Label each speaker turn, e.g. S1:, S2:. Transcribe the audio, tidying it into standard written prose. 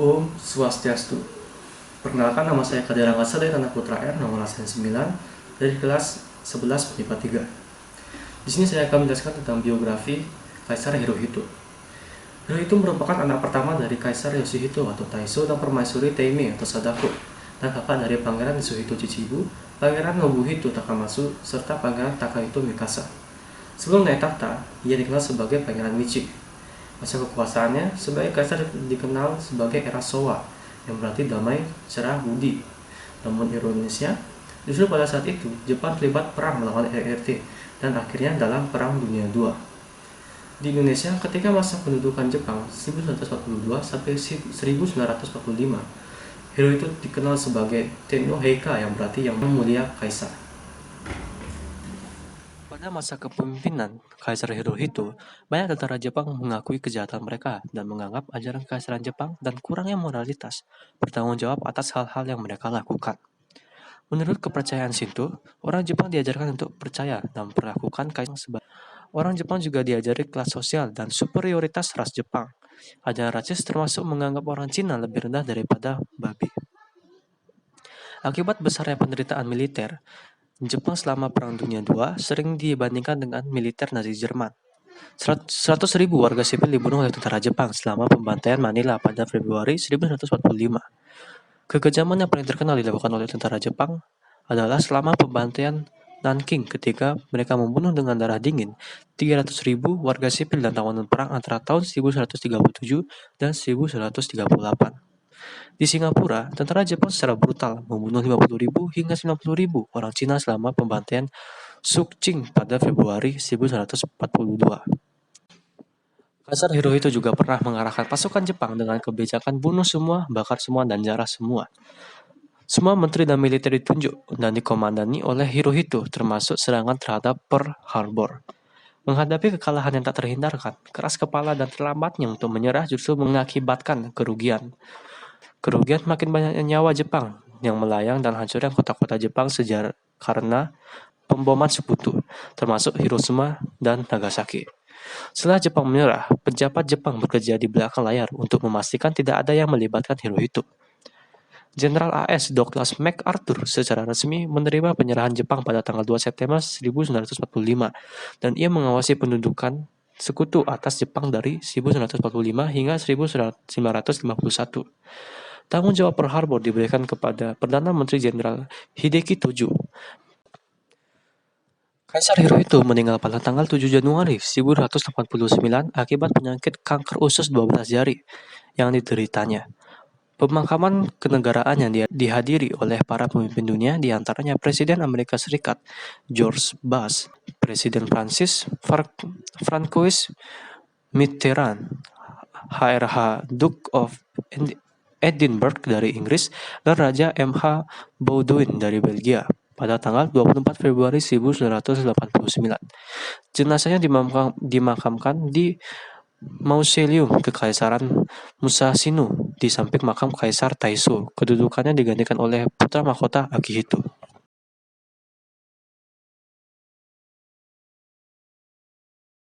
S1: Om Swastiastu. Perkenalkan, nama saya Kadir Rangasa dari Tanah Putra R nomor absen 9 dari kelas 11 MIPA 3. Di sini saya akan menjelaskan tentang biografi Kaisar Hirohito. Hirohito merupakan anak pertama dari Kaisar Yoshihito atau Taisho dan Permaisuri Teime atau Sadako, dan kakak dari Pangeran Yasuhito Chichibu, Pangeran Nobuhito Takamatsu, serta Pangeran Takahito Mikasa. Sebelum naik tahta, ia dikenal sebagai Pangeran Michi. Masa kekuasaannya sebagai kaisar dikenal sebagai era Showa, yang berarti damai, cerah, budi. Namun ironisnya, justru pada saat itu Jepang terlibat perang melawan RRT dan akhirnya dalam Perang Dunia II. Di Indonesia, ketika masa pendudukan Jepang 1942 sampai 1945, Hirohito dikenal sebagai Tenno Heika, yang berarti yang mulia kaisar. Pada masa kepemimpinan Kaisar Hirohito, banyak tentara Jepang mengakui kejahatan mereka dan menganggap ajaran Kekaisaran Jepang dan kurangnya moralitas bertanggung jawab atas hal-hal yang mereka lakukan. Menurut kepercayaan Shinto, orang Jepang diajarkan untuk percaya dan memperlakukan kaisar sebagai orang Jepang juga diajari kelas sosial dan superioritas ras Jepang. Ajaran rasis termasuk menganggap orang Cina lebih rendah daripada babi. Akibat besarnya penderitaan militer, Jepang selama Perang Dunia II sering dibandingkan dengan militer Nazi Jerman. 100.000 warga sipil dibunuh oleh tentara Jepang selama pembantaian Manila pada Februari 1945. Kekejaman yang paling terkenal dilakukan oleh tentara Jepang adalah selama pembantaian Nanking ketika mereka membunuh dengan darah dingin 300.000 warga sipil dan tawanan perang antara tahun 1137 dan 1138. Di Singapura, tentara Jepang secara brutal membunuh 50.000 hingga 90.000 orang Cina selama pembantaian Chongqing pada Februari 1942. Kaisar Hirohito juga pernah mengarahkan pasukan Jepang dengan kebijakan bunuh semua, bakar semua, dan jarah semua. Semua menteri dan militer ditunjuk dan dikomandani oleh Hirohito, termasuk serangan terhadap Pearl Harbor. Menghadapi kekalahan yang tak terhindarkan, keras kepala dan terlambatnya untuk menyerah justru mengakibatkan kerugian. Kerugian makin banyaknya nyawa Jepang yang melayang dan hancurnya kota-kota Jepang karena pemboman sekutu, termasuk Hiroshima dan Nagasaki. Setelah Jepang menyerah, pejabat Jepang bekerja di belakang layar untuk memastikan tidak ada yang melibatkan Hirohito. Jenderal AS Douglas MacArthur secara resmi menerima penyerahan Jepang pada tanggal 2 September 1945, dan ia mengawasi pendudukan sekutu atas Jepang dari 1945 hingga 1951. Tanggung jawab Pearl Harbor diberikan kepada Perdana Menteri Jenderal Hideki Tojo. Kaisar Hirohito meninggal pada tanggal 7 Januari 1989 akibat penyakit kanker usus 12 jari yang dideritanya. Pemakaman kenegaraan yang dihadiri oleh para pemimpin dunia, diantaranya Presiden Amerika Serikat George Bush, Presiden Francois Mitterrand, HRH Duke of Edinburgh dari Inggris, dan Raja M.H. Baudouin dari Belgia pada tanggal 24 Februari 1989. Jenazahnya dimakamkan di Mausoleum Kekaisaran Musashino di samping makam Kaisar Taisho. Kedudukannya digantikan oleh putra mahkota Akihito.